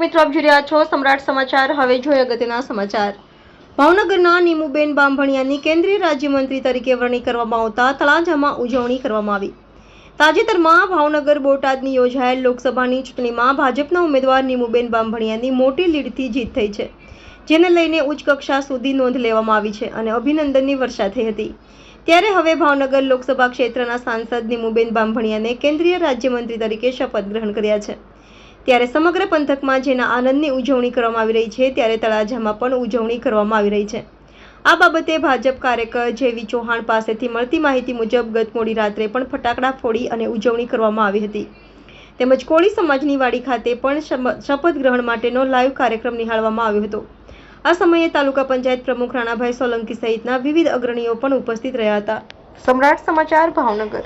મિત્રો, આપ જોઈ રહ્યા છો સમ્રાટ સમાચાર। હવે જોઈએ અગત્યના સમાચાર। ભાવનગરના નીમુબેન બાંભણિયાની કેન્દ્રીય રાજ્યમંત્રી તરીકે વરણી કરવામાં આવતા તળાજામાં ઉજવણી કરવામાં આવી। તાજેતરમાં ભાવનગર બોટાદની યોજાયેલ લોકસભાની ચૂંટણીમાં ભાજપના ઉમેદવાર નીમુબેન બાંભણિયાની મોટી લીડથી જીત થઈ છે, જેને લઈને ઉચ્ચ કક્ષા સુધી નોંધ લેવામાં આવી છે અને અભિનંદનની વર્ષા થઈ હતી। ત્યારે હવે ભાવનગર લોકસભા ક્ષેત્રના સાંસદ નીમુબેન બાંભણિયાને કેન્દ્રીય રાજ્યમંત્રી તરીકે શપથ ગ્રહણ કર્યા છે। ત્યારે સમગ્ર પંથકમાં જેના આનંદની ઉજવણી કરવામાં આવી રહી છે, ત્યારે તળાજામાં પણ ઉજવણી કરવામાં આવી રહી છે। આ બાબતે ભાજપ કાર્યકર જેવી ચૌહાણ પાસેથી મળતી માહિતી મુજબ ગત મોડી રાત્રે પણ ફટાકડા ફોડી અને ઉજવણી કરવામાં આવી હતી, તેમજ કોળી સમાજની વાડી ખાતે પણ શપથ ગ્રહણ માટેનો લાઈવ કાર્યક્રમ નિહાળવામાં આવ્યો હતો। આ સમયે તાલુકા પંચાયત પ્રમુખ રાણાભાઈ સોલંકી સહિતના વિવિધ અગ્રણીઓ પણ ઉપસ્થિત રહ્યા હતા। સમ્રાટ સમાચાર, ભાવનગર।